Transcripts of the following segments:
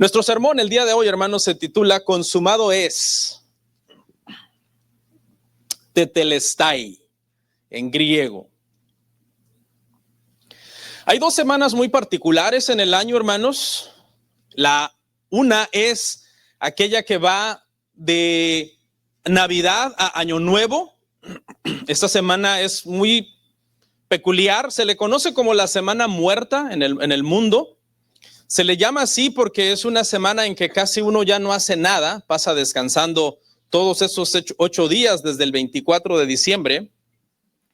Nuestro sermón el día de hoy, hermanos, se titula Consumado es, Tetelestai, en griego. Hay dos semanas muy particulares en el año, hermanos. Una es aquella que va de Navidad a Año Nuevo. Esta semana es muy peculiar, se le conoce como la semana muerta en el mundo. Se le llama así porque es una semana en que casi uno ya no hace nada, pasa descansando todos esos 8 días desde el 24 de diciembre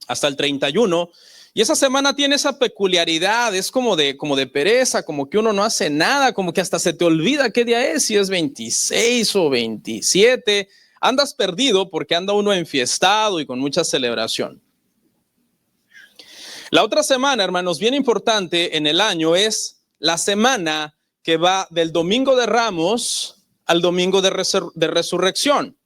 hasta el 31. Y esa semana tiene esa peculiaridad, es como de pereza, como que uno no hace nada, como que hasta se te olvida qué día es, si es 26 o 27. Andas perdido porque anda uno enfiestado y con mucha celebración. La otra semana, hermanos, bien importante en el año es la semana que va del Domingo de Ramos al Domingo de Resurrección,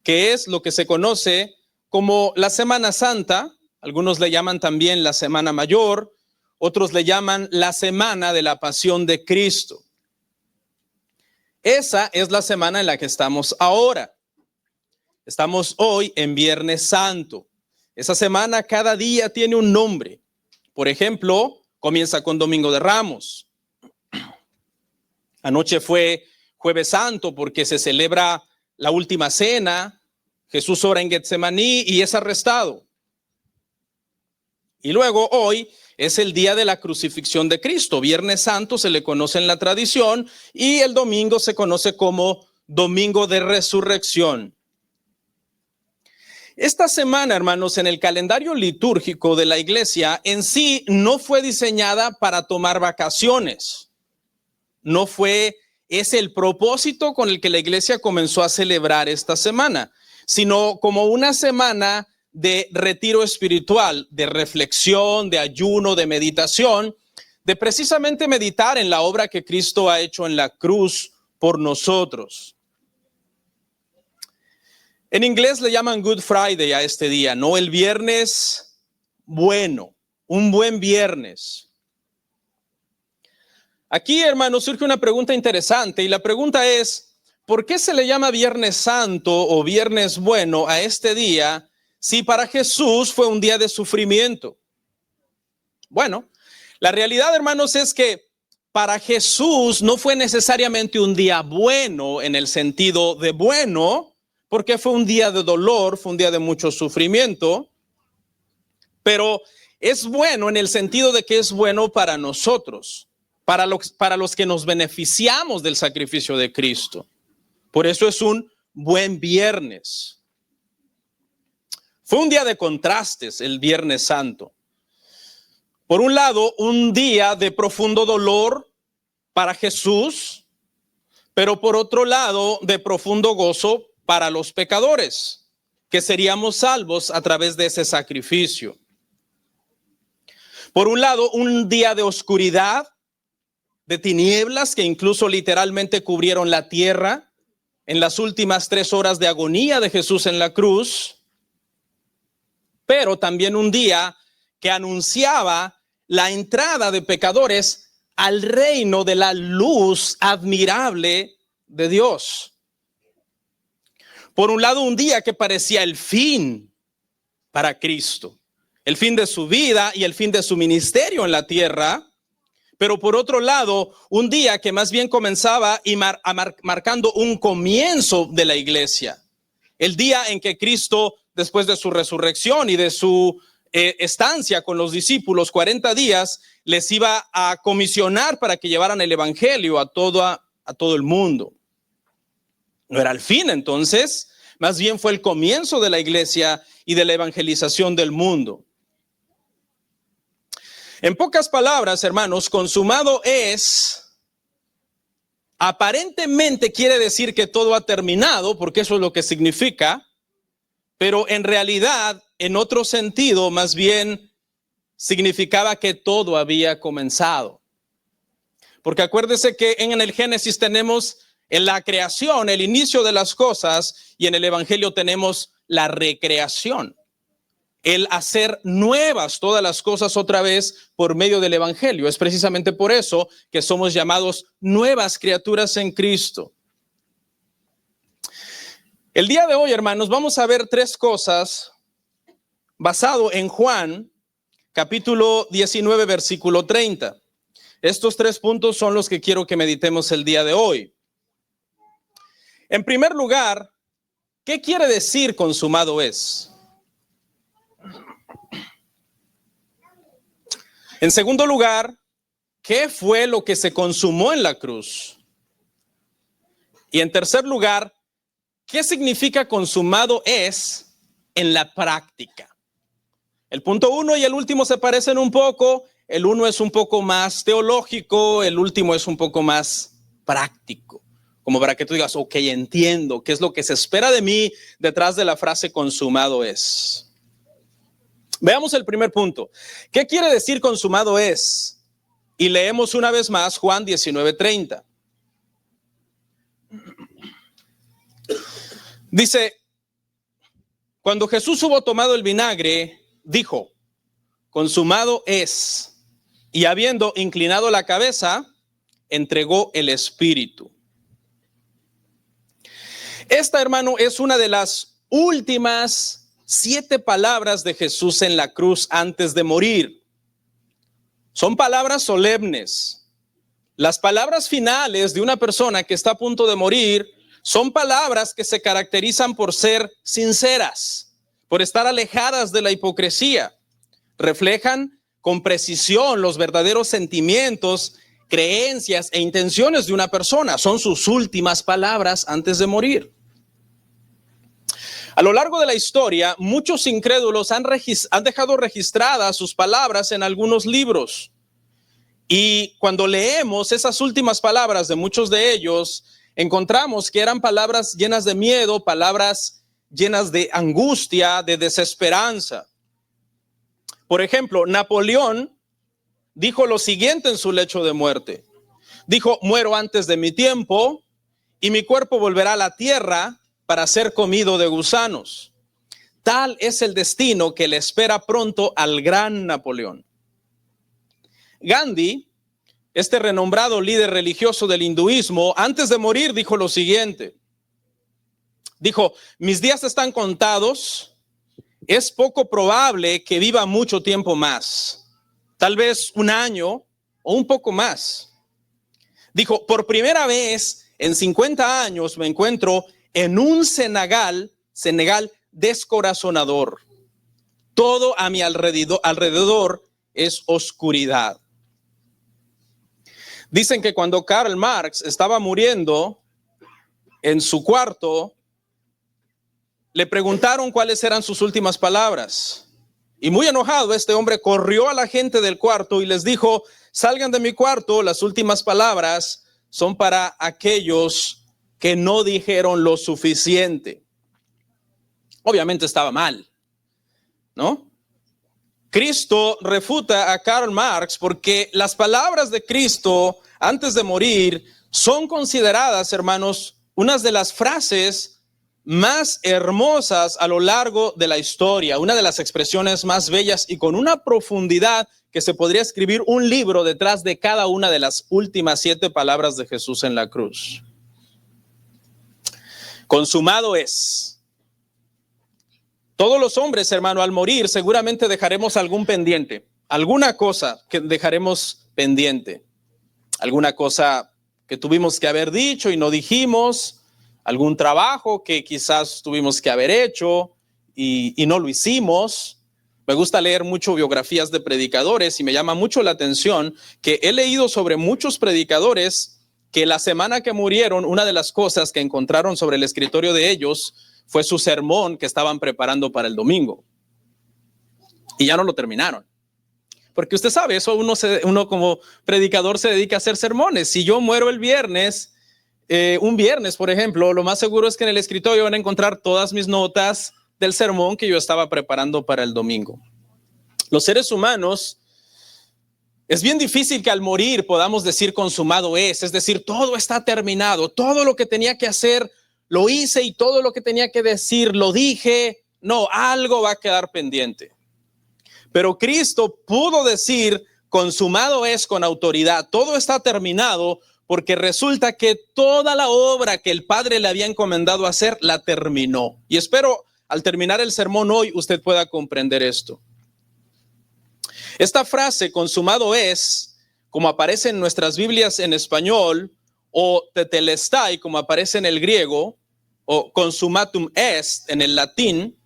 que es lo que se conoce como la Semana Santa. Algunos le llaman también la Semana Mayor, otros le llaman la Semana de la Pasión de Cristo. Esa es la semana en la que estamos ahora. Estamos hoy en Viernes Santo. Esa semana cada día tiene un nombre. Por ejemplo, comienza con Domingo de Ramos. Anoche fue Jueves Santo porque se celebra la última cena. Jesús ora en Getsemaní y es arrestado. Y luego hoy es el día de la crucifixión de Cristo. Viernes Santo se le conoce en la tradición y el domingo se conoce como Domingo de Resurrección. Esta semana, hermanos, en el calendario litúrgico de la iglesia en sí no fue diseñada para tomar vacaciones. No fue ese el propósito con el que la iglesia comenzó a celebrar esta semana, sino como una semana de retiro espiritual, de reflexión, de ayuno, de meditación, de precisamente meditar en la obra que Cristo ha hecho en la cruz por nosotros. En inglés le llaman Good Friday a este día, ¿no? El viernes bueno, un buen viernes. Aquí, hermanos, surge una pregunta interesante y la pregunta es, ¿por qué se le llama Viernes Santo o Viernes Bueno a este día si para Jesús fue un día de sufrimiento? Bueno, la realidad, hermanos, es que para Jesús no fue necesariamente un día bueno en el sentido de bueno, porque fue un día de dolor, fue un día de mucho sufrimiento, pero es bueno en el sentido de que es bueno para nosotros, para los que nos beneficiamos del sacrificio de Cristo. Por eso es un buen viernes. Fue un día de contrastes el Viernes Santo. Por un lado, un día de profundo dolor para Jesús, pero por otro lado, de profundo gozo para los pecadores, que seríamos salvos a través de ese sacrificio. Por un lado, un día de oscuridad, de tinieblas que incluso literalmente cubrieron la tierra en las últimas 3 horas de agonía de Jesús en la cruz, pero también un día que anunciaba la entrada de pecadores al reino de la luz admirable de Dios. Por un lado, un día que parecía el fin para Cristo, el fin de su vida y el fin de su ministerio en la tierra, pero por otro lado, un día que más bien comenzaba y marcando un comienzo de la iglesia. El día en que Cristo, después de su resurrección y de su estancia con los discípulos, 40 días, les iba a comisionar para que llevaran el evangelio a todo el mundo. No era el fin entonces, más bien fue el comienzo de la iglesia y de la evangelización del mundo. En pocas palabras, hermanos, consumado es, aparentemente quiere decir que todo ha terminado, porque eso es lo que significa, pero en realidad, en otro sentido, más bien significaba que todo había comenzado. Porque acuérdese que en el Génesis tenemos en la creación, el inicio de las cosas, y en el Evangelio tenemos la recreación. el hacer nuevas todas las cosas otra vez por medio del evangelio. Es precisamente por eso que somos llamados nuevas criaturas en Cristo. El día de hoy, hermanos, vamos a ver tres cosas basado en Juan, capítulo 19, versículo 30. Estos tres puntos son los que quiero que meditemos el día de hoy. En primer lugar, ¿qué quiere decir consumado es? En segundo lugar, ¿qué fue lo que se consumó en la cruz? Y en tercer lugar, ¿qué significa consumado es en la práctica? El punto 1 y el último se parecen un poco. El uno es un poco más teológico, el último es un poco más práctico. Como para que tú digas, ok, entiendo qué es lo que se espera de mí detrás de la frase consumado es. Veamos el primer punto. ¿Qué quiere decir consumado es? Y leemos una vez más Juan 19:30. Dice, cuando Jesús hubo tomado el vinagre, dijo, consumado es. Y habiendo inclinado la cabeza, entregó el espíritu. Esta, hermano, es una de las últimas 7 palabras de Jesús en la cruz antes de morir. Son palabras solemnes. Las palabras finales de una persona que está a punto de morir son palabras que se caracterizan por ser sinceras, por estar alejadas de la hipocresía. Reflejan con precisión los verdaderos sentimientos, creencias e intenciones de una persona. Son sus últimas palabras antes de morir. A lo largo de la historia, muchos incrédulos han dejado registradas sus palabras en algunos libros. Y cuando leemos esas últimas palabras de muchos de ellos, encontramos que eran palabras llenas de miedo, palabras llenas de angustia, de desesperanza. Por ejemplo, Napoleón dijo lo siguiente en su lecho de muerte. Dijo, muero antes de mi tiempo y mi cuerpo volverá a la tierra para ser comido de gusanos. Tal es el destino que le espera pronto al gran Napoleón. Gandhi, este renombrado líder religioso del hinduismo, antes de morir dijo lo siguiente. Dijo, mis días están contados, es poco probable que viva mucho tiempo más, tal vez un año o un poco más. Dijo, por primera vez en 50 años me encuentro en un Senegal descorazonador. Todo a mi alrededor es oscuridad. Dicen que cuando Karl Marx estaba muriendo en su cuarto, le preguntaron cuáles eran sus últimas palabras. Y muy enojado, este hombre corrió a la gente del cuarto y les dijo, salgan de mi cuarto, las últimas palabras son para aquellos que no dijeron lo suficiente. Obviamente estaba mal, ¿no? Cristo refuta a Karl Marx porque las palabras de Cristo antes de morir son consideradas, hermanos, unas de las frases más hermosas a lo largo de la historia, una de las expresiones más bellas y con una profundidad que se podría escribir un libro detrás de cada una de las últimas 7 palabras de Jesús en la cruz. Consumado es. Todos los hombres, hermano, al morir seguramente dejaremos algún pendiente, alguna cosa que dejaremos pendiente, alguna cosa que tuvimos que haber dicho y no dijimos, algún trabajo que quizás tuvimos que haber hecho y no lo hicimos. Me gusta leer mucho biografías de predicadores y me llama mucho la atención que he leído sobre muchos predicadores que la semana que murieron, una de las cosas que encontraron sobre el escritorio de ellos fue su sermón que estaban preparando para el domingo. Y ya no lo terminaron. Porque usted sabe, eso uno como predicador se dedica a hacer sermones. Si yo muero el viernes, un viernes, por ejemplo, lo más seguro es que en el escritorio van a encontrar todas mis notas del sermón que yo estaba preparando para el domingo. Los seres humanos, es bien difícil que al morir podamos decir consumado es decir, todo está terminado, todo lo que tenía que hacer lo hice y todo lo que tenía que decir lo dije. No, algo va a quedar pendiente. Pero Cristo pudo decir, consumado es, con autoridad, todo está terminado, porque resulta que toda la obra que el Padre le había encomendado hacer, la terminó. Y espero, al terminar el sermón hoy, usted pueda comprender esto. Esta frase, consumado es, como aparece en nuestras Biblias en español, o tetelestai, como aparece en el griego, o consumatum est en el latín,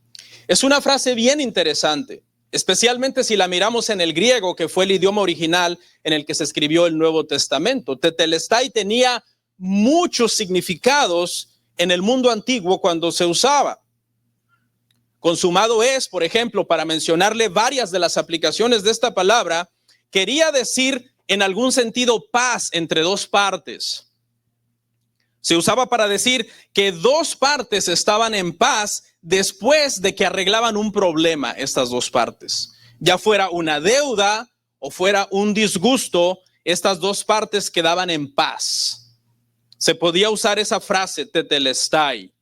es una frase bien interesante, especialmente si la miramos en el griego, que fue el idioma original en el que se escribió el Nuevo Testamento. Tetelestai tenía muchos significados en el mundo antiguo cuando se usaba. Consumado es, por ejemplo, para mencionarle varias de las aplicaciones de esta palabra, quería decir en algún sentido paz entre dos partes. Se usaba para decir que dos partes estaban en paz después de que arreglaban un problema, estas dos partes. Ya fuera una deuda o fuera un disgusto, estas dos partes quedaban en paz. Se podía usar esa frase, tetelestai.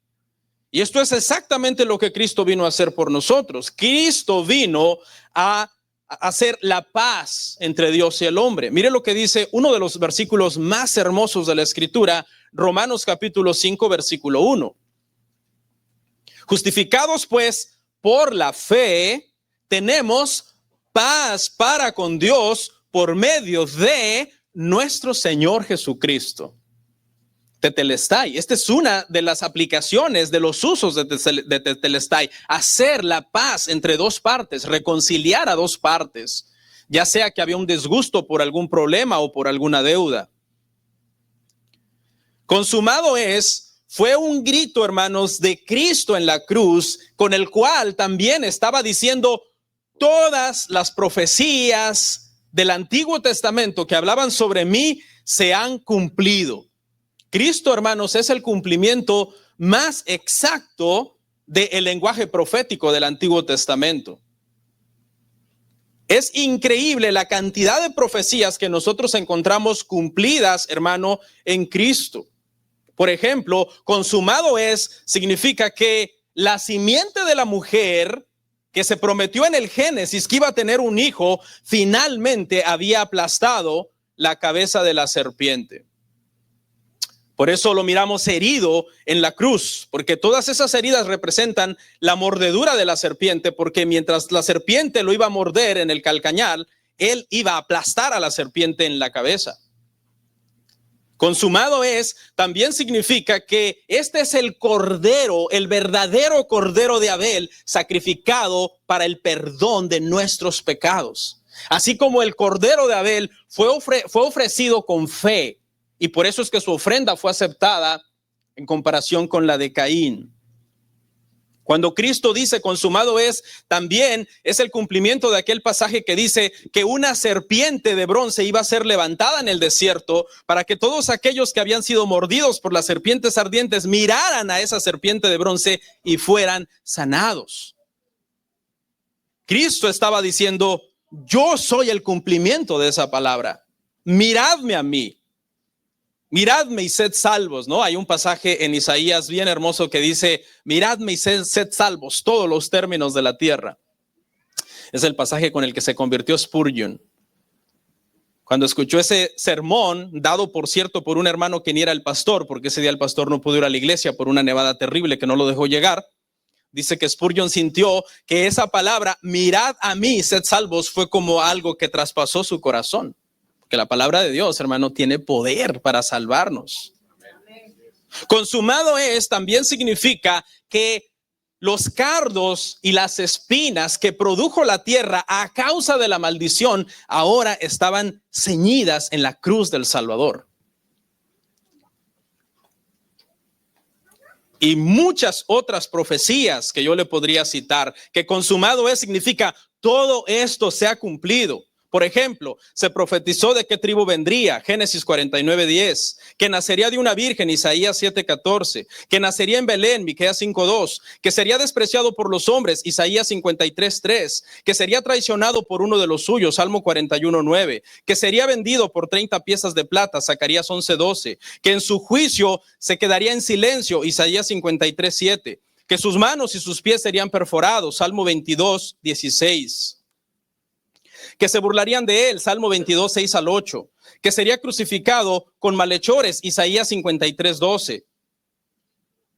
Y esto es exactamente lo que Cristo vino a hacer por nosotros. Cristo vino a hacer la paz entre Dios y el hombre. Mire lo que dice uno de los versículos más hermosos de la Escritura, Romanos capítulo 5, versículo 1. Justificados pues por la fe, tenemos paz para con Dios por medio de nuestro Señor Jesucristo. Tetelestai, esta es una de las aplicaciones de los usos de tetelestai, hacer la paz entre dos partes, reconciliar a dos partes, ya sea que había un disgusto por algún problema o por alguna deuda. Consumado es, fue un grito, hermanos, de Cristo en la cruz, con el cual también estaba diciendo todas las profecías del Antiguo Testamento que hablaban sobre mí se han cumplido. Cristo, hermanos, es el cumplimiento más exacto del lenguaje profético del Antiguo Testamento. Es increíble la cantidad de profecías que nosotros encontramos cumplidas, hermano, en Cristo. Por ejemplo, consumado es, significa que la simiente de la mujer que se prometió en el Génesis que iba a tener un hijo, finalmente había aplastado la cabeza de la serpiente. Por eso lo miramos herido en la cruz, porque todas esas heridas representan la mordedura de la serpiente, porque mientras la serpiente lo iba a morder en el calcañar, él iba a aplastar a la serpiente en la cabeza. Consumado es, también significa que este es el cordero, el verdadero cordero de Abel, sacrificado para el perdón de nuestros pecados. Así como el cordero de Abel fue ofrecido con fe, y por eso es que su ofrenda fue aceptada en comparación con la de Caín. Cuando Cristo dice consumado es, también es el cumplimiento de aquel pasaje que dice que una serpiente de bronce iba a ser levantada en el desierto para que todos aquellos que habían sido mordidos por las serpientes ardientes miraran a esa serpiente de bronce y fueran sanados. Cristo estaba diciendo, yo soy el cumplimiento de esa palabra. Miradme a mí. Miradme y sed salvos, ¿no? Hay un pasaje en Isaías bien hermoso que dice, miradme y sed salvos, todos los términos de la tierra. Es el pasaje con el que se convirtió Spurgeon. Cuando escuchó ese sermón, dado por cierto por un hermano que ni era el pastor, porque ese día el pastor no pudo ir a la iglesia por una nevada terrible que no lo dejó llegar, dice que Spurgeon sintió que esa palabra, mirad a mí, sed salvos, fue como algo que traspasó su corazón. Que la palabra de Dios, hermano, tiene poder para salvarnos. Consumado es, también significa que los cardos y las espinas que produjo la tierra a causa de la maldición, ahora estaban ceñidas en la cruz del Salvador. Y muchas otras profecías que yo le podría citar, que consumado es, significa todo esto se ha cumplido. Por ejemplo, se profetizó de qué tribu vendría, Génesis 49:10, que nacería de una virgen, Isaías 7:14, que nacería en Belén, Miqueas 5:2, que sería despreciado por los hombres, Isaías 53:3, que sería traicionado por uno de los suyos, Salmo 41:9, que sería vendido por 30 piezas de plata, Zacarías 11:12, que en su juicio se quedaría en silencio, Isaías 53:7, que sus manos y sus pies serían perforados, Salmo 22:16. que se burlarían de él, Salmo 22, 6 al 8, que sería crucificado con malhechores, Isaías 53, 12,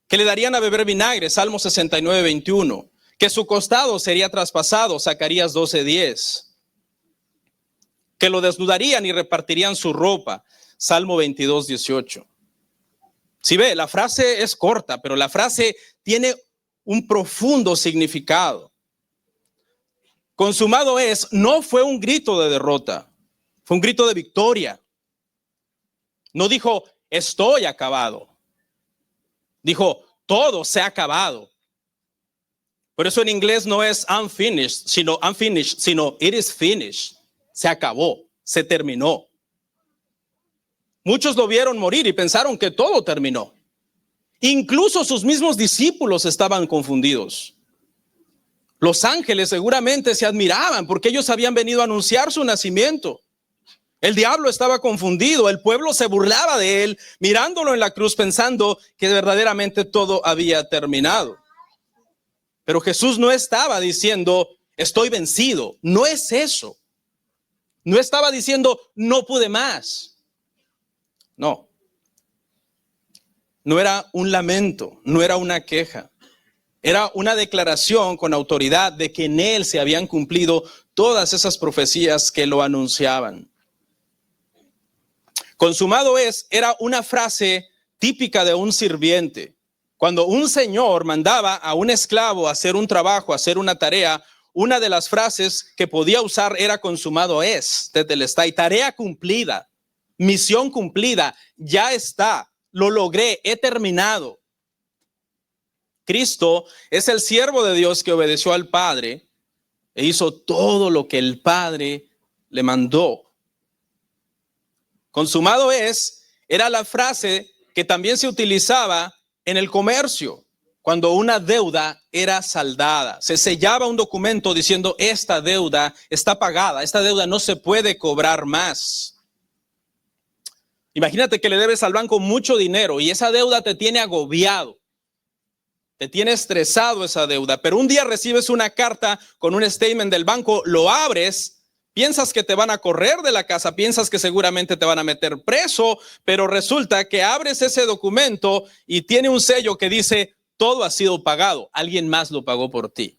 que le darían a beber vinagre, Salmo 69, 21, que su costado sería traspasado, Zacarías 12, 10, que lo desnudarían y repartirían su ropa, Salmo 22, 18. Si ve, la frase es corta, pero la frase tiene un profundo significado. Consumado es, no fue un grito de derrota, fue un grito de victoria. No dijo, estoy acabado. Dijo, todo se ha acabado. Por eso en inglés no es unfinished, sino it is finished. Se acabó, se terminó. Muchos lo vieron morir y pensaron que todo terminó. Incluso sus mismos discípulos estaban confundidos. Los ángeles seguramente se admiraban porque ellos habían venido a anunciar su nacimiento. El diablo estaba confundido, el pueblo se burlaba de él, mirándolo en la cruz pensando que verdaderamente todo había terminado. Pero Jesús no estaba diciendo, estoy vencido, no es eso. No estaba diciendo, no pude más. No, no era un lamento, no era una queja. Era una declaración con autoridad de que en él se habían cumplido todas esas profecías que lo anunciaban. Consumado es, era una frase típica de un sirviente. Cuando un señor mandaba a un esclavo a hacer un trabajo, a hacer una tarea, una de las frases que podía usar era consumado es, tetelestai, tarea cumplida. Misión cumplida, ya está, lo logré, he terminado. Cristo es el siervo de Dios que obedeció al Padre e hizo todo lo que el Padre le mandó. Consumado es, era la frase que también se utilizaba en el comercio, cuando una deuda era saldada. Se sellaba un documento diciendo, esta deuda está pagada, esta deuda no se puede cobrar más. Imagínate que le debes al banco mucho dinero y esa deuda te tiene agobiado, te tiene estresado esa deuda, pero un día recibes una carta con un statement del banco, lo abres, piensas que te van a correr de la casa, piensas que seguramente te van a meter preso, pero resulta que abres ese documento y tiene un sello que dice, todo ha sido pagado, alguien más lo pagó por ti.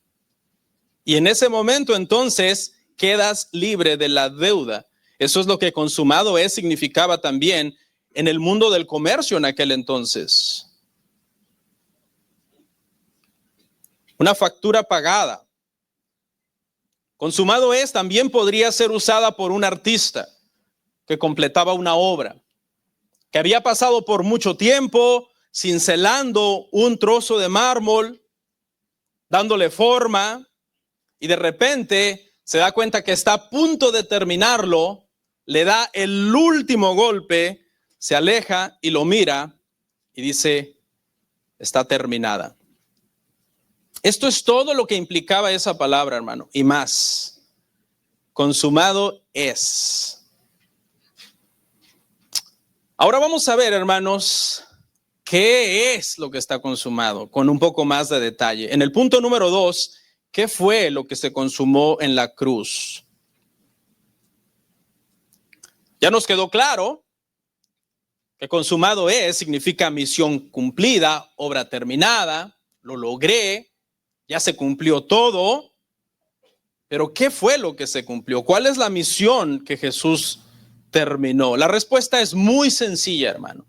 Y en ese momento entonces quedas libre de la deuda. Eso es lo que consumado es, significaba también en el mundo del comercio en aquel entonces. Una factura pagada. Consumado es también podría ser usada por un artista que completaba una obra, que había pasado por mucho tiempo cincelando un trozo de mármol, dándole forma, y de repente se da cuenta que está a punto de terminarlo, le da el último golpe, se aleja y lo mira y dice, está terminada. Esto es todo lo que implicaba esa palabra, hermano, y más. Consumado es. Ahora vamos a ver, hermanos, qué es lo que está consumado, con un poco más de detalle. En el punto número 2, ¿qué fue lo que se consumó en la cruz? Ya nos quedó claro que consumado es, significa misión cumplida, obra terminada, lo logré, ya se cumplió todo. Pero ¿qué fue lo que se cumplió? ¿Cuál es la misión que Jesús terminó? La respuesta es muy sencilla, hermano.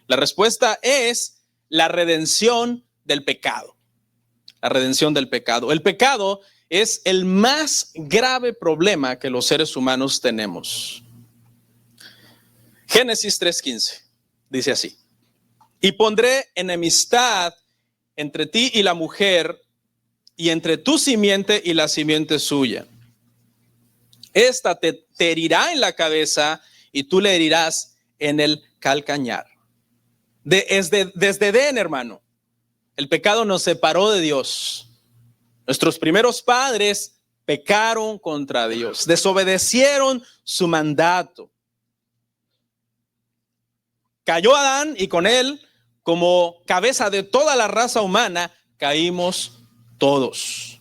La respuesta es la redención del pecado. La redención del pecado. El pecado es el más grave problema que los seres humanos tenemos. Génesis 3:15 dice así: y pondré enemistad entre ti y la mujer, y entre tu simiente y la simiente suya. Esta te herirá en la cabeza y tú le herirás en el calcañar. Desde Edén, hermano, el pecado nos separó de Dios. Nuestros primeros padres pecaron contra Dios, desobedecieron su mandato. Cayó Adán y con él, como cabeza de toda la raza humana, caímos todos.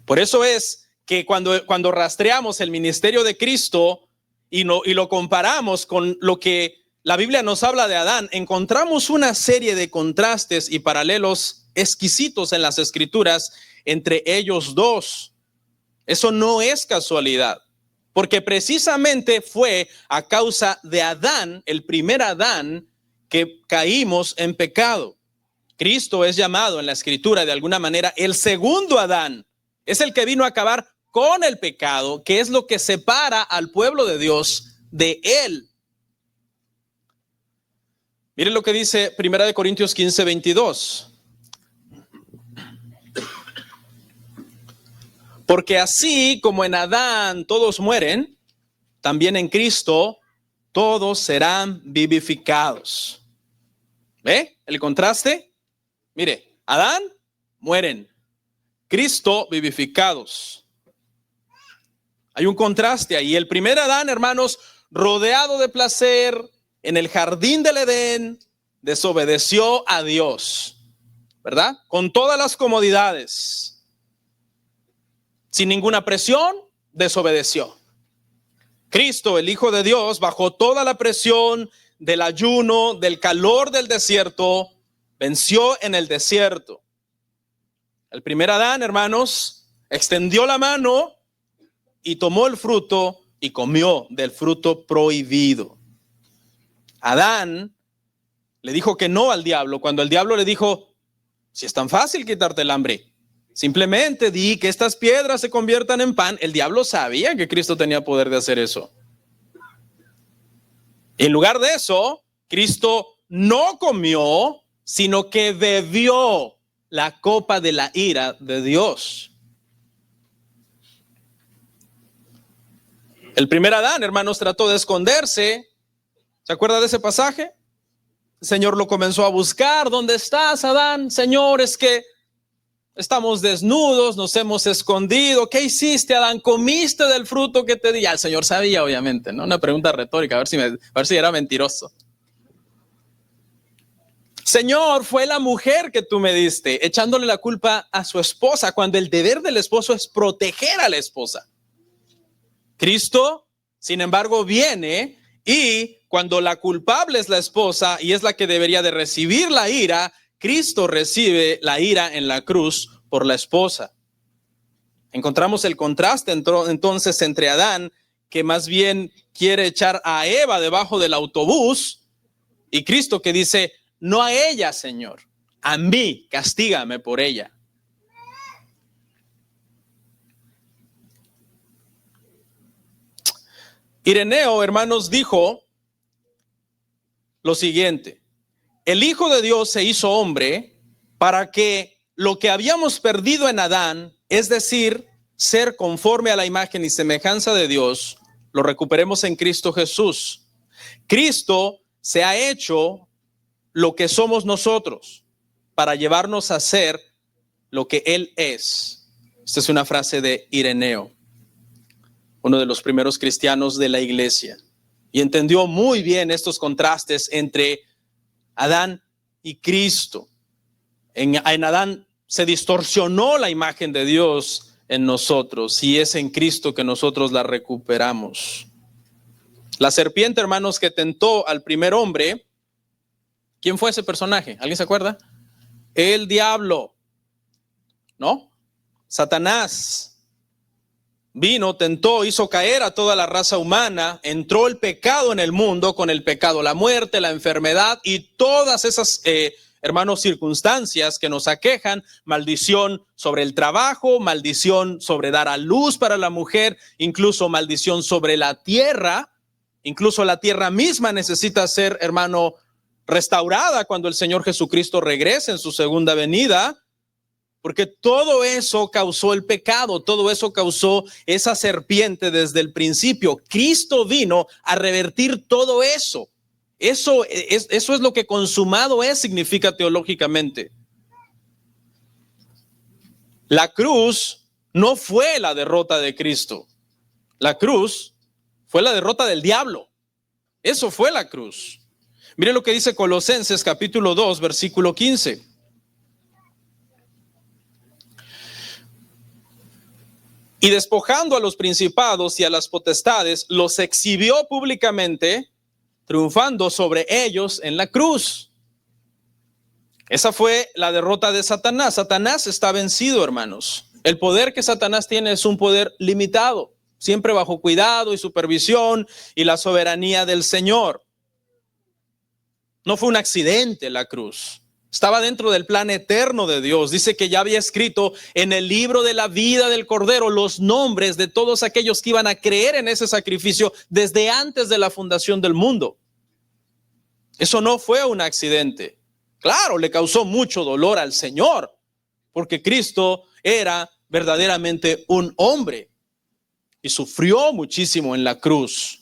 Por eso es que cuando rastreamos el ministerio de Cristo y lo comparamos con lo que la Biblia nos habla de Adán, encontramos una serie de contrastes y paralelos exquisitos en las Escrituras entre ellos dos. Eso no es casualidad, porque precisamente fue a causa de Adán, el primer Adán, que caímos en pecado. Cristo es llamado en la Escritura de alguna manera el segundo Adán. Es el que vino a acabar con el pecado, que es lo que separa al pueblo de Dios de él. Miren lo que dice 1 Corintios 15:22. Porque así como en Adán todos mueren, también en Cristo todos serán vivificados. ¿Ve el contraste? Mire, Adán, mueren. Cristo, vivificados. Hay un contraste ahí. El primer Adán, hermanos, rodeado de placer en el jardín del Edén, desobedeció a Dios, ¿verdad? Con todas las comodidades. Sin ninguna presión, desobedeció. Cristo, el Hijo de Dios, bajo toda la presión del ayuno, del calor del desierto, venció en el desierto. El primer Adán, hermanos, extendió la mano y tomó el fruto y comió del fruto prohibido. Adán le dijo que no al diablo, cuando el diablo le dijo, si es tan fácil quitarte el hambre, simplemente di que estas piedras se conviertan en pan. El diablo sabía que Cristo tenía poder de hacer eso. En lugar de eso, Cristo no comió, sino que bebió la copa de la ira de Dios. El primer Adán, hermanos, trató de esconderse. ¿Se acuerda de ese pasaje? El Señor lo comenzó a buscar. ¿Dónde estás, Adán? Señor, es que estamos desnudos, nos hemos escondido. ¿Qué hiciste, Adán? ¿Comiste del fruto que te di? Ya el Señor sabía, obviamente, ¿no? Una pregunta retórica, a ver si era mentiroso. Señor, fue la mujer que tú me diste, echándole la culpa a su esposa, cuando el deber del esposo es proteger a la esposa. Cristo, sin embargo, viene y cuando la culpable es la esposa y es la que debería de recibir la ira, Cristo recibe la ira en la cruz por la esposa. Encontramos el contraste entonces entre Adán, que más bien quiere echar a Eva debajo del autobús, y Cristo que dice, no a ella, Señor, a mí, castígame por ella. Ireneo, hermanos, dijo lo siguiente: el Hijo de Dios se hizo hombre para que lo que habíamos perdido en Adán, es decir, ser conforme a la imagen y semejanza de Dios, lo recuperemos en Cristo Jesús. Cristo se ha hecho lo que somos nosotros para llevarnos a ser lo que Él es. Esta es una frase de Ireneo, uno de los primeros cristianos de la iglesia, y entendió muy bien estos contrastes entre Adán y Cristo. En Adán se distorsionó la imagen de Dios en nosotros, y es en Cristo que nosotros la recuperamos. La serpiente, hermanos, que tentó al primer hombre, ¿quién fue ese personaje? ¿Alguien se acuerda? El diablo, ¿no? Satanás. Vino, tentó, hizo caer a toda la raza humana, entró el pecado en el mundo, con el pecado la muerte, la enfermedad y todas esas, hermanos, circunstancias que nos aquejan, maldición sobre el trabajo, maldición sobre dar a luz para la mujer, incluso maldición sobre la tierra, incluso la tierra misma necesita ser, hermano, restaurada cuando el Señor Jesucristo regrese en su segunda venida. Porque todo eso causó el pecado, todo eso causó esa serpiente desde el principio. Cristo vino a revertir todo eso. Eso es lo que consumado es, significa teológicamente. La cruz no fue la derrota de Cristo. La cruz fue la derrota del diablo. Eso fue la cruz. Mire lo que dice Colosenses capítulo 2, versículo 15. Y despojando a los principados y a las potestades, los exhibió públicamente, triunfando sobre ellos en la cruz. Esa fue la derrota de Satanás. Satanás está vencido, hermanos. El poder que Satanás tiene es un poder limitado, siempre bajo cuidado y supervisión y la soberanía del Señor. No fue un accidente la cruz. Estaba dentro del plan eterno de Dios. Dice que ya había escrito en el libro de la vida del Cordero los nombres de todos aquellos que iban a creer en ese sacrificio desde antes de la fundación del mundo. Eso no fue un accidente. Claro, le causó mucho dolor al Señor, porque Cristo era verdaderamente un hombre y sufrió muchísimo en la cruz.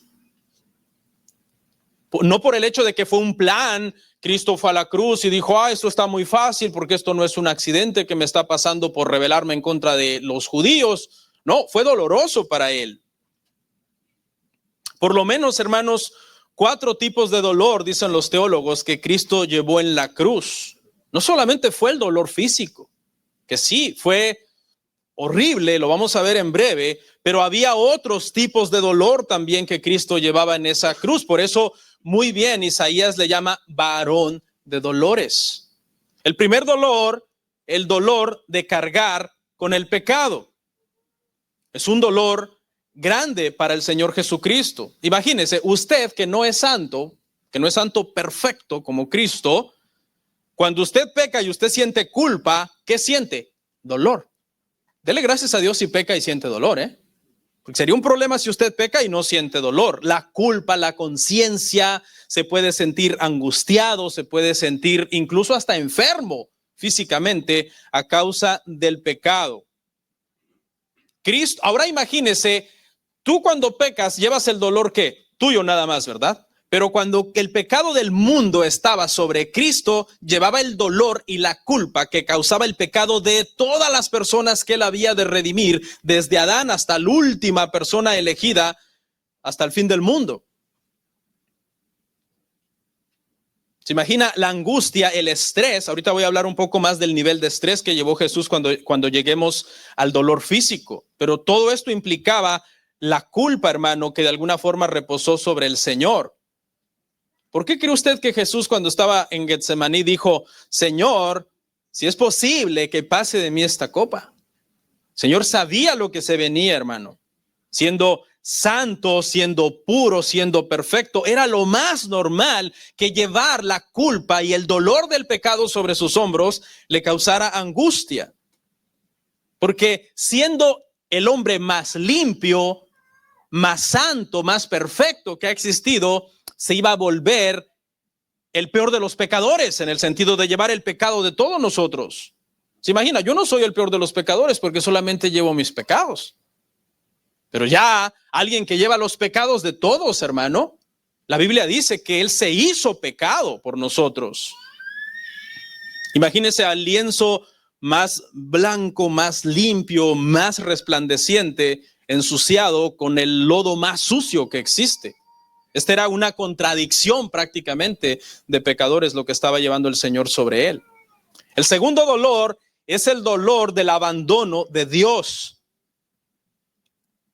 No por el hecho de que fue un plan. Cristo fue a la cruz y dijo, esto está muy fácil porque esto no es un accidente que me está pasando por rebelarme en contra de los judíos. No, fue doloroso para él. Por lo menos, hermanos, 4 tipos de dolor, dicen los teólogos, que Cristo llevó en la cruz. No solamente fue el dolor físico, que sí, fue horrible, lo vamos a ver en breve, pero había otros tipos de dolor también que Cristo llevaba en esa cruz. Por eso, muy bien, Isaías le llama varón de dolores. El primer dolor, el dolor de cargar con el pecado. Es un dolor grande para el Señor Jesucristo. Imagínese, usted que no es santo perfecto como Cristo, cuando usted peca y usted siente culpa, ¿qué siente? Dolor. Dele gracias a Dios si peca y siente dolor, Porque sería un problema si usted peca y no siente dolor. La culpa, la conciencia, se puede sentir angustiado, se puede sentir incluso hasta enfermo físicamente a causa del pecado. Cristo, ahora imagínese, tú cuando pecas llevas el dolor que tuyo nada más, ¿verdad? Pero cuando el pecado del mundo estaba sobre Cristo, llevaba el dolor y la culpa que causaba el pecado de todas las personas que él había de redimir, desde Adán hasta la última persona elegida, hasta el fin del mundo. ¿Se imagina la angustia, el estrés? Ahorita voy a hablar un poco más del nivel de estrés que llevó Jesús cuando lleguemos al dolor físico. Pero todo esto implicaba la culpa, hermano, que de alguna forma reposó sobre el Señor. ¿Por qué cree usted que Jesús cuando estaba en Getsemaní dijo, Señor, si es posible que pase de mí esta copa? Señor sabía lo que se venía, hermano. Siendo santo, siendo puro, siendo perfecto, era lo más normal que llevar la culpa y el dolor del pecado sobre sus hombros le causara angustia. Porque siendo el hombre más limpio, más santo, más perfecto que ha existido, se iba a volver el peor de los pecadores, en el sentido de llevar el pecado de todos nosotros. ¿Se imagina? Yo no soy el peor de los pecadores porque solamente llevo mis pecados. Pero ya alguien que lleva los pecados de todos, hermano, la Biblia dice que él se hizo pecado por nosotros. Imagínese al lienzo más blanco, más limpio, más resplandeciente, ensuciado con el lodo más sucio que existe. Esta era una contradicción prácticamente de pecadores lo que estaba llevando el Señor sobre él. El segundo dolor es el dolor del abandono de Dios.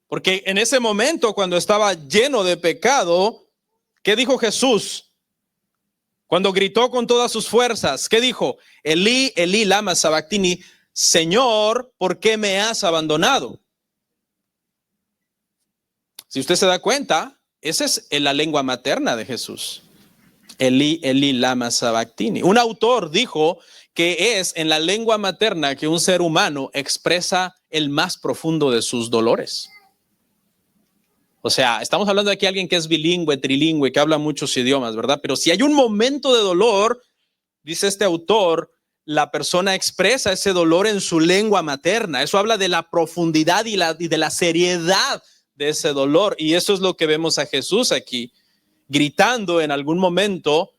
Porque en ese momento, cuando estaba lleno de pecado, ¿qué dijo Jesús? Cuando gritó con todas sus fuerzas, ¿qué dijo? Elí, Elí, lama sabactini, Señor, ¿por qué me has abandonado? Si usted se da cuenta, esa es la lengua materna de Jesús. Elí, Elí, lama sabactini. Un autor dijo que es en la lengua materna que un ser humano expresa el más profundo de sus dolores. O sea, estamos hablando de aquí de alguien que es bilingüe, trilingüe, que habla muchos idiomas, ¿verdad? Pero si hay un momento de dolor, dice este autor, la persona expresa ese dolor en su lengua materna. Eso habla de la profundidad y de la seriedad de ese dolor. Y eso es lo que vemos a Jesús aquí, gritando en algún momento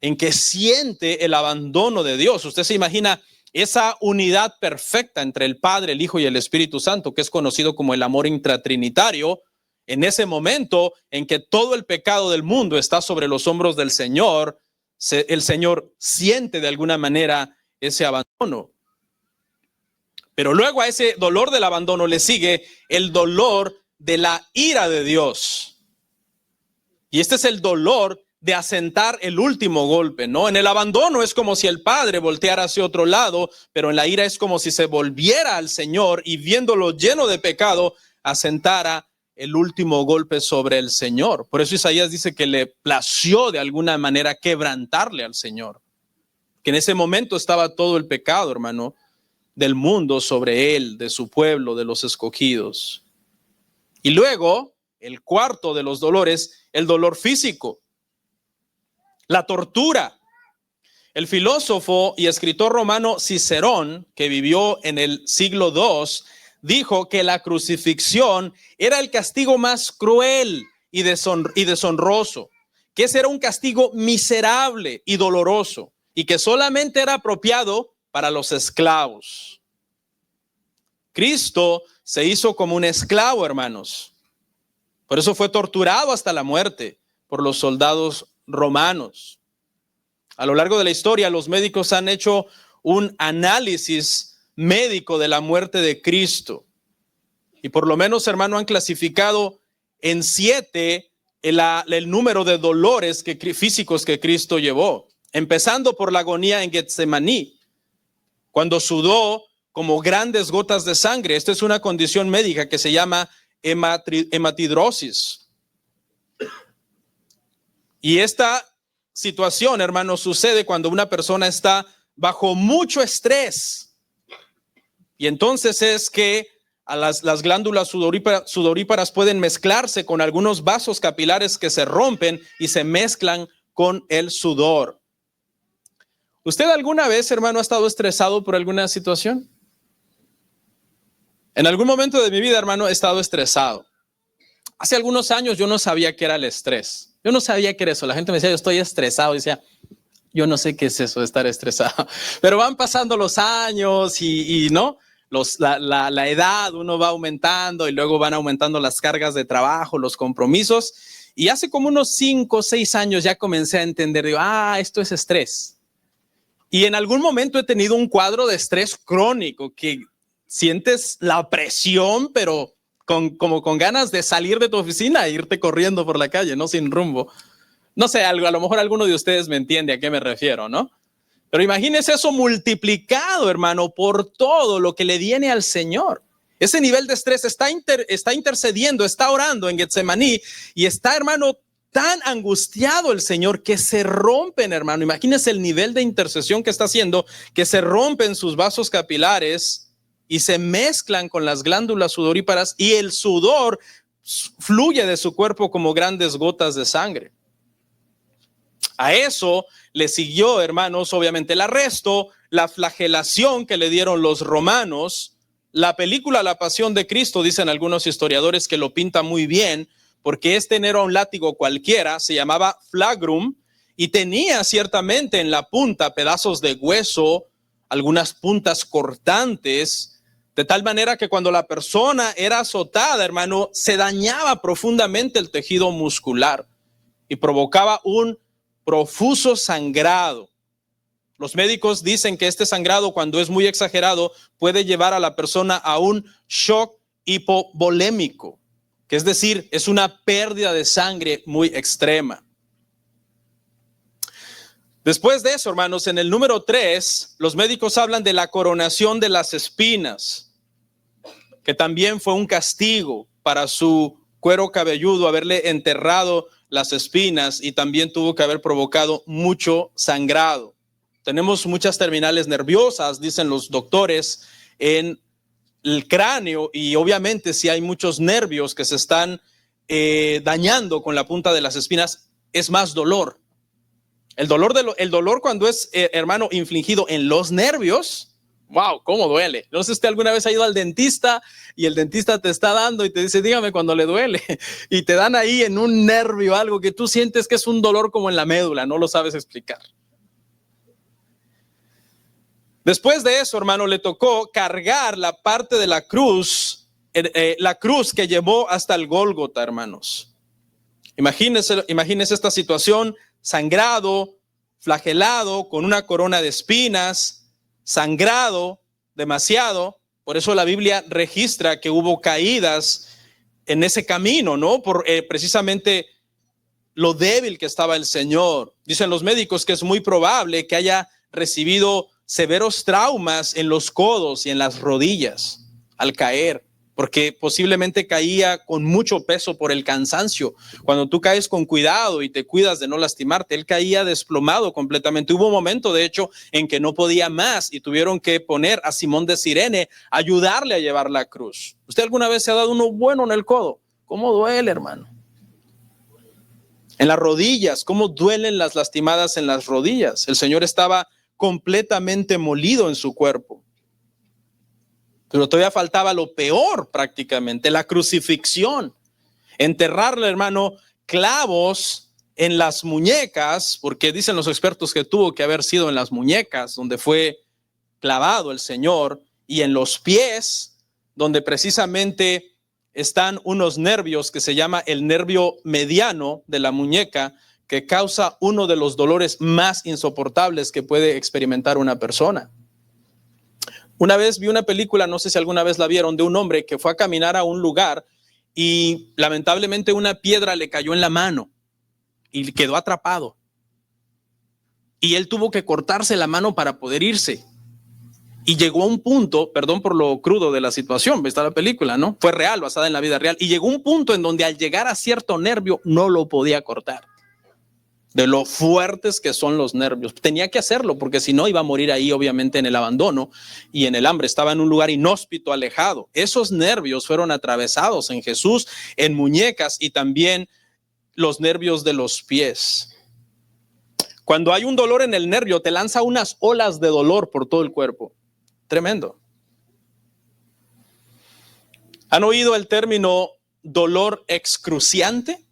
en que siente el abandono de Dios. Usted se imagina esa unidad perfecta entre el Padre, el Hijo y el Espíritu Santo, que es conocido como el amor intratrinitario. En ese momento en que todo el pecado del mundo está sobre los hombros del Señor, el Señor siente de alguna manera ese abandono. Pero luego a ese dolor del abandono le sigue el dolor de la ira de Dios. Y este es el dolor de asentar el último golpe, ¿no? En el abandono es como si el padre volteara hacia otro lado, pero en la ira es como si se volviera al Señor y viéndolo lleno de pecado, asentara el último golpe sobre el Señor. Por eso Isaías dice que le plació de alguna manera quebrantarle al Señor, que en ese momento estaba todo el pecado, hermano, del mundo sobre él, de su pueblo, de los escogidos. Y luego, el cuarto de los dolores, el dolor físico, la tortura. El filósofo y escritor romano Cicerón, que vivió en el siglo II, dijo que la crucifixión era el castigo más cruel y deshonroso, que ese era un castigo miserable y doloroso, y que solamente era apropiado para los esclavos. Cristo se hizo como un esclavo, hermanos. Por eso fue torturado hasta la muerte por los soldados romanos. A lo largo de la historia, los médicos han hecho un análisis médico de la muerte de Cristo. Y por lo menos, hermano, han clasificado en 7 el número de dolores físicos que Cristo llevó. Empezando por la agonía en Getsemaní, cuando sudó como grandes gotas de sangre. Esta es una condición médica que se llama hematidrosis. Y esta situación, hermano, sucede cuando una persona está bajo mucho estrés. Y entonces es que a las glándulas sudoríparas pueden mezclarse con algunos vasos capilares que se rompen y se mezclan con el sudor. ¿Usted alguna vez, hermano, ha estado estresado por alguna situación? En algún momento de mi vida, hermano, he estado estresado. Hace algunos años yo no sabía qué era el estrés. Yo no sabía qué era eso. La gente me decía, yo estoy estresado. Y decía, yo no sé qué es eso de estar estresado. Pero van pasando los años y ¿no? La edad, uno va aumentando y luego van aumentando las cargas de trabajo, los compromisos. Y hace como unos 5 o 6 años ya comencé a entender, digo, esto es estrés. Y en algún momento he tenido un cuadro de estrés crónico que sientes la presión, pero como con ganas de salir de tu oficina e irte corriendo por la calle, ¿no? Sin rumbo. No sé, a lo mejor alguno de ustedes me entiende a qué me refiero, ¿no? Pero imagínese eso multiplicado, hermano, por todo lo que le viene al Señor. Ese nivel de estrés está intercediendo, está orando en Getsemaní y está, hermano, tan angustiado el Señor que se rompen, hermano. Imagínese el nivel de intercesión que está haciendo, que se rompen sus vasos capilares y se mezclan con las glándulas sudoríparas y el sudor fluye de su cuerpo como grandes gotas de sangre. A eso le siguió, hermanos, obviamente el arresto, la flagelación que le dieron los romanos. La película La Pasión de Cristo, dicen algunos historiadores que lo pinta muy bien, porque este no era un látigo cualquiera, se llamaba flagrum y tenía ciertamente en la punta pedazos de hueso, algunas puntas cortantes, de tal manera que cuando la persona era azotada, hermano, se dañaba profundamente el tejido muscular y provocaba un profuso sangrado. Los médicos dicen que este sangrado, cuando es muy exagerado, puede llevar a la persona a un shock hipovolémico, que es decir, es una pérdida de sangre muy extrema. Después de eso, hermanos, en el número 3, los médicos hablan de la coronación de las espinas, que también fue un castigo para su cuero cabelludo, haberle enterrado las espinas y también tuvo que haber provocado mucho sangrado. Tenemos muchas terminales nerviosas, dicen los doctores, en el cráneo y obviamente si hay muchos nervios que se están dañando con la punta de las espinas, es más dolor. El dolor cuando es, hermano, infligido en los nervios, wow, cómo duele. No sé si usted alguna vez ha ido al dentista y el dentista te está dando y te dice, dígame cuando le duele. Y te dan ahí en un nervio algo que tú sientes que es un dolor como en la médula, no lo sabes explicar. Después de eso, hermano, le tocó cargar la parte de la cruz que llevó hasta el Gólgota, hermanos. Imagínese esta situación, sangrado, flagelado, con una corona de espinas, sangrado demasiado Por eso la Biblia registra que hubo caídas en ese camino, ¿no? Por precisamente lo débil que estaba el Señor. Dicen los médicos que es muy probable que haya recibido severos traumas en los codos y en las rodillas al caer, porque posiblemente caía con mucho peso por el cansancio. Cuando tú caes con cuidado y te cuidas de no lastimarte, él caía desplomado completamente. Hubo un momento, de hecho, en que no podía más y tuvieron que poner a Simón de Cirene a ayudarle a llevar la cruz. ¿Usted alguna vez se ha dado uno bueno en el codo? ¿Cómo duele, hermano? En las rodillas, ¿cómo duelen las lastimadas en las rodillas? El Señor estaba completamente molido en su cuerpo. Pero todavía faltaba lo peor prácticamente, la crucifixión. Enterrarle, hermano, clavos en las muñecas, porque dicen los expertos que tuvo que haber sido en las muñecas, donde fue clavado el Señor, y en los pies, donde precisamente están unos nervios que se llama el nervio mediano de la muñeca, que causa uno de los dolores más insoportables que puede experimentar una persona. Una vez vi una película, no sé si alguna vez la vieron, de un hombre que fue a caminar a un lugar y lamentablemente una piedra le cayó en la mano y quedó atrapado. Y él tuvo que cortarse la mano para poder irse. Y llegó a un punto, perdón por lo crudo de la situación, está la película, ¿no? Fue real, basada en la vida real. Y llegó un punto en donde al llegar a cierto nervio no lo podía cortar. De lo fuertes que son los nervios. Tenía que hacerlo porque si no iba a morir ahí obviamente en el abandono y en el hambre. Estaba en un lugar inhóspito, alejado. Esos nervios fueron atravesados en Jesús, en muñecas y también los nervios de los pies. Cuando hay un dolor en el nervio, te lanza unas olas de dolor por todo el cuerpo. Tremendo. ¿Han oído el término dolor excruciante?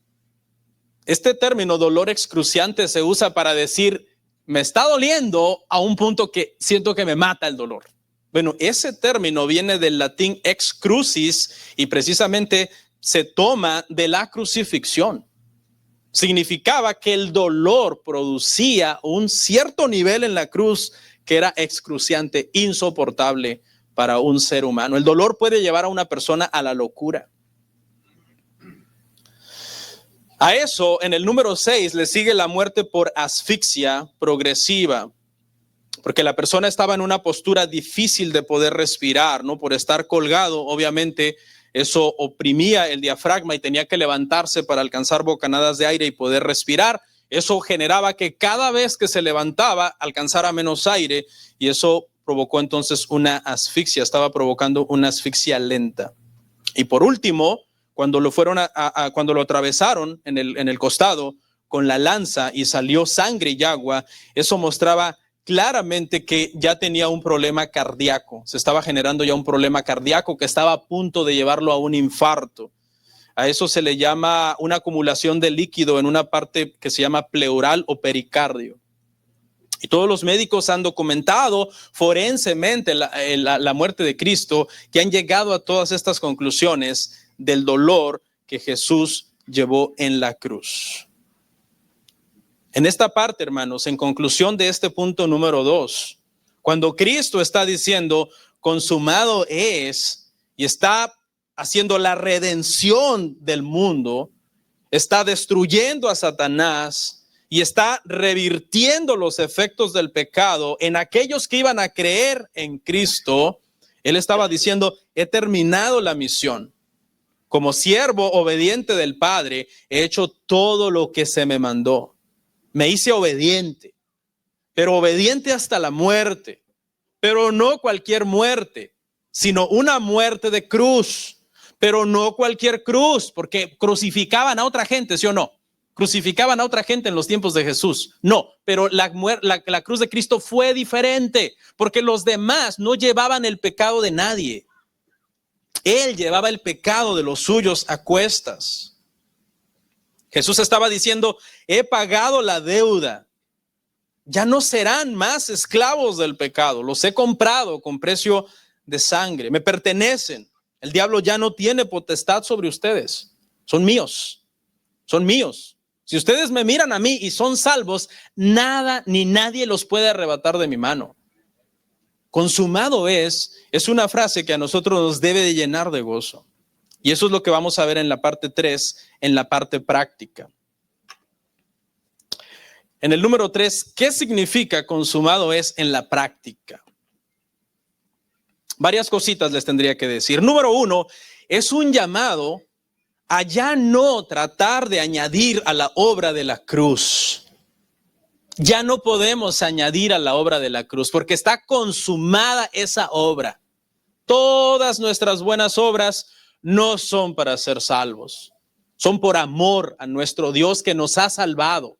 Este término dolor excruciante se usa para decir, me está doliendo a un punto que siento que me mata el dolor. Bueno, ese término viene del latín ex crucis y precisamente se toma de la crucifixión. Significaba que el dolor producía un cierto nivel en la cruz que era excruciante, insoportable para un ser humano. El dolor puede llevar a una persona a la locura. A eso, en el número 6, le sigue la muerte por asfixia progresiva, porque la persona estaba en una postura difícil de poder respirar, ¿no? Por estar colgado, obviamente, eso oprimía el diafragma y tenía que levantarse para alcanzar bocanadas de aire y poder respirar. Eso generaba que cada vez que se levantaba alcanzara menos aire y eso provocó entonces una asfixia, estaba provocando una asfixia lenta. Y por último, cuando lo fueron cuando lo atravesaron en el costado con la lanza y salió sangre y agua, eso mostraba claramente que ya tenía un problema cardíaco. Se estaba generando ya un problema cardíaco que estaba a punto de llevarlo a un infarto. A eso se le llama una acumulación de líquido en una parte que se llama pleural o pericardio. Y todos los médicos han documentado forensemente la muerte de Cristo, que han llegado a todas estas conclusiones del dolor que Jesús llevó en la cruz. En esta parte, hermanos, en conclusión de este punto número 2, cuando Cristo está diciendo consumado es y está haciendo la redención del mundo, está destruyendo a Satanás y está revirtiendo los efectos del pecado en aquellos que iban a creer en Cristo, él estaba diciendo, he terminado la misión. Como siervo obediente del Padre, he hecho todo lo que se me mandó. Me hice obediente, pero obediente hasta la muerte. Pero no cualquier muerte, sino una muerte de cruz. Pero no cualquier cruz, porque crucificaban a otra gente, ¿sí o no? Crucificaban a otra gente en los tiempos de Jesús. No, pero la cruz de Cristo fue diferente, porque los demás no llevaban el pecado de nadie. Él llevaba el pecado de los suyos a cuestas. Jesús estaba diciendo, he pagado la deuda. Ya no serán más esclavos del pecado. Los he comprado con precio de sangre. Me pertenecen. El diablo ya no tiene potestad sobre ustedes. Son míos. Son míos. Si ustedes me miran a mí y son salvos, nada ni nadie los puede arrebatar de mi mano. Consumado es una frase que a nosotros nos debe de llenar de gozo. Y eso es lo que vamos a ver en la parte 3, en la parte práctica. En el número 3, ¿qué significa consumado es en la práctica? Varias cositas les tendría que decir. Número 1, es un llamado a ya no tratar de añadir a la obra de la cruz. Ya no podemos añadir a la obra de la cruz porque está consumada esa obra. Todas nuestras buenas obras no son para ser salvos. Son por amor a nuestro Dios que nos ha salvado.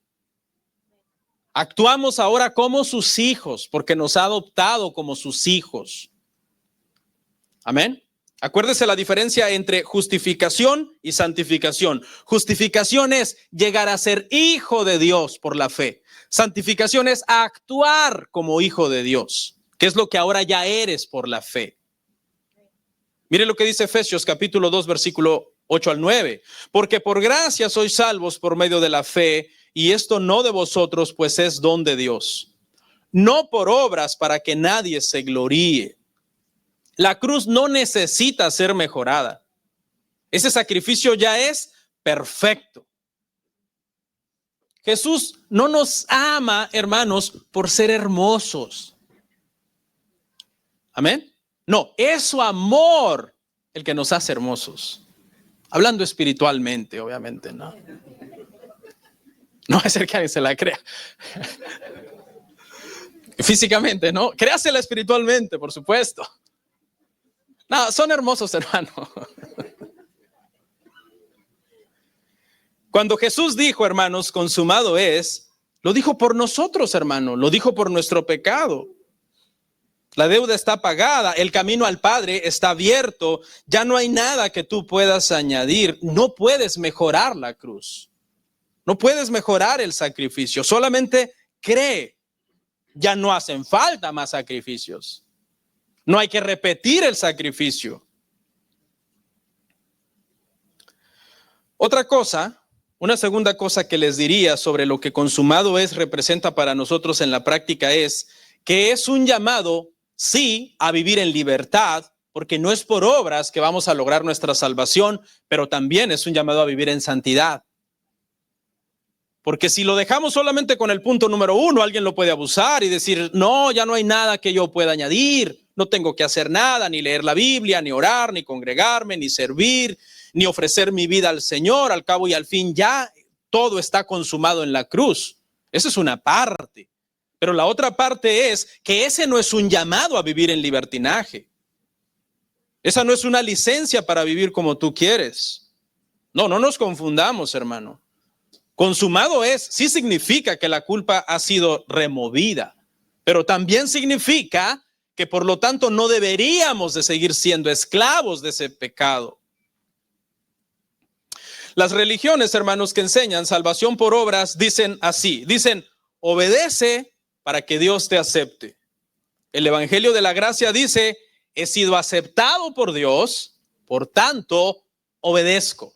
Actuamos ahora como sus hijos porque nos ha adoptado como sus hijos. Amén. Acuérdese la diferencia entre justificación y santificación. Justificación es llegar a ser hijo de Dios por la fe. Santificación es actuar como hijo de Dios, que es lo que ahora ya eres por la fe. Mire lo que dice Efesios capítulo 2, versículo 8 al 9. Porque por gracia sois salvos por medio de la fe, y esto no de vosotros, pues es don de Dios. No por obras para que nadie se gloríe. La cruz no necesita ser mejorada. Ese sacrificio ya es perfecto. Jesús no nos ama, hermanos, por ser hermosos. Amén. No, es su amor el que nos hace hermosos. Hablando espiritualmente, obviamente, ¿no? No va a ser que alguien se la crea. Físicamente, ¿no? Créasela espiritualmente, por supuesto. No, son hermosos, hermano. Cuando Jesús dijo, hermanos, consumado es, lo dijo por nosotros, hermano, lo dijo por nuestro pecado. La deuda está pagada, el camino al Padre está abierto, ya no hay nada que tú puedas añadir, no puedes mejorar la cruz, no puedes mejorar el sacrificio, solamente cree, ya no hacen falta más sacrificios, no hay que repetir el sacrificio. Otra cosa, una segunda cosa que les diría sobre lo que consumado es, representa para nosotros en la práctica es que es un llamado, sí, a vivir en libertad, porque no es por obras que vamos a lograr nuestra salvación, pero también es un llamado a vivir en santidad. Porque si lo dejamos solamente con el punto número 1, alguien lo puede abusar y decir, no, ya no hay nada que yo pueda añadir, no tengo que hacer nada, ni leer la Biblia, ni orar, ni congregarme, ni servir, ni ofrecer mi vida al Señor, al cabo y al fin ya todo está consumado en la cruz. Esa es una parte. Pero la otra parte es que ese no es un llamado a vivir en libertinaje. Esa no es una licencia para vivir como tú quieres. No, no nos confundamos, hermano. Consumado es, sí significa que la culpa ha sido removida, pero también significa que por lo tanto no deberíamos de seguir siendo esclavos de ese pecado. Las religiones, hermanos, que enseñan salvación por obras dicen así, dicen, obedece para que Dios te acepte. El Evangelio de la Gracia dice, he sido aceptado por Dios, por tanto, obedezco.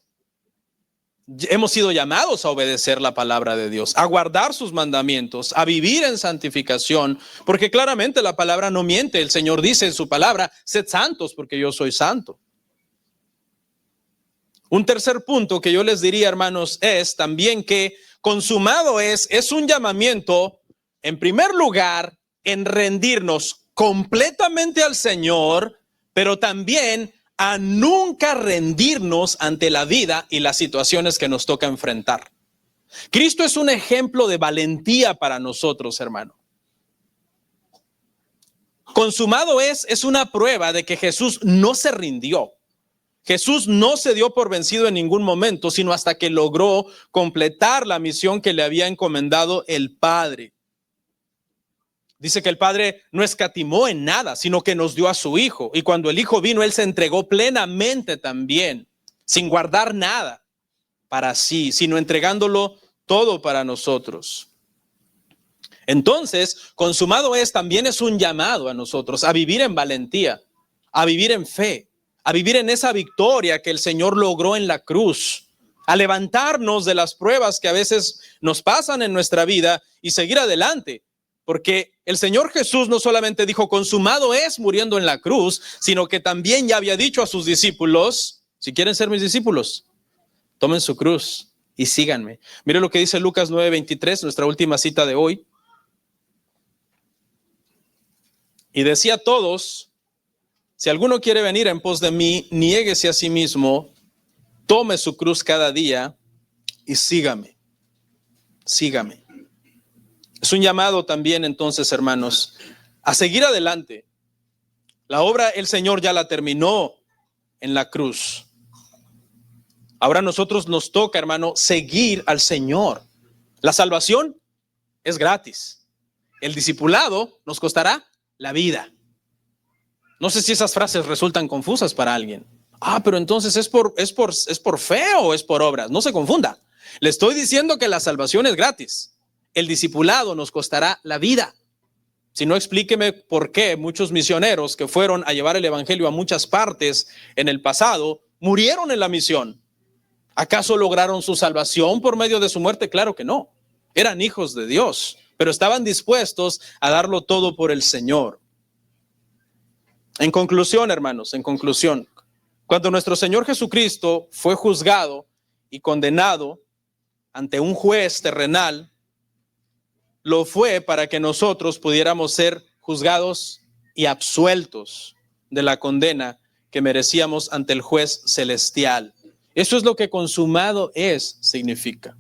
Hemos sido llamados a obedecer la palabra de Dios, a guardar sus mandamientos, a vivir en santificación, porque claramente la palabra no miente. El Señor dice en su palabra, sed santos porque yo soy santo. Un tercer punto que yo les diría, hermanos, es también que consumado es un llamamiento, en primer lugar, en rendirnos completamente al Señor, pero también a nunca rendirnos ante la vida y las situaciones que nos toca enfrentar. Cristo es un ejemplo de valentía para nosotros, hermano. Consumado es una prueba de que Jesús no se rindió. Jesús no se dio por vencido en ningún momento, sino hasta que logró completar la misión que le había encomendado el Padre. Dice que el Padre no escatimó en nada, sino que nos dio a su Hijo. Y cuando el Hijo vino, Él se entregó plenamente también, sin guardar nada para sí, sino entregándolo todo para nosotros. Entonces, consumado también es un llamado a nosotros a vivir en valentía, a vivir en fe, a vivir en esa victoria que el Señor logró en la cruz, a levantarnos de las pruebas que a veces nos pasan en nuestra vida y seguir adelante. Porque el Señor Jesús no solamente dijo consumado es muriendo en la cruz, sino que también ya había dicho a sus discípulos, si quieren ser mis discípulos, tomen su cruz y síganme. Mire lo que dice Lucas 9:23, nuestra última cita de hoy. Y decía a todos, si alguno quiere venir en pos de mí, niéguese a sí mismo, tome su cruz cada día y sígame. Sígame. Es un llamado también entonces, hermanos, a seguir adelante. La obra el Señor ya la terminó en la cruz. Ahora a nosotros nos toca, hermano, seguir al Señor. La salvación es gratis. El discipulado nos costará la vida. No sé si esas frases resultan confusas para alguien. Pero entonces es por fe o es por obras. No se confunda. Le estoy diciendo que la salvación es gratis. El discipulado nos costará la vida. Si no, explíqueme por qué muchos misioneros que fueron a llevar el evangelio a muchas partes en el pasado murieron en la misión. ¿Acaso lograron su salvación por medio de su muerte? Claro que no. Eran hijos de Dios, pero estaban dispuestos a darlo todo por el Señor. En conclusión, hermanos, cuando nuestro Señor Jesucristo fue juzgado y condenado ante un juez terrenal, lo fue para que nosotros pudiéramos ser juzgados y absueltos de la condena que merecíamos ante el juez celestial. Eso es lo que consumado significa.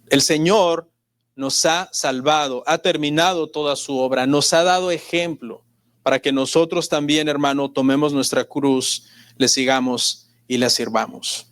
El Señor nos ha salvado, ha terminado toda su obra, nos ha dado ejemplo para que nosotros también, hermano, tomemos nuestra cruz, le sigamos y le sirvamos.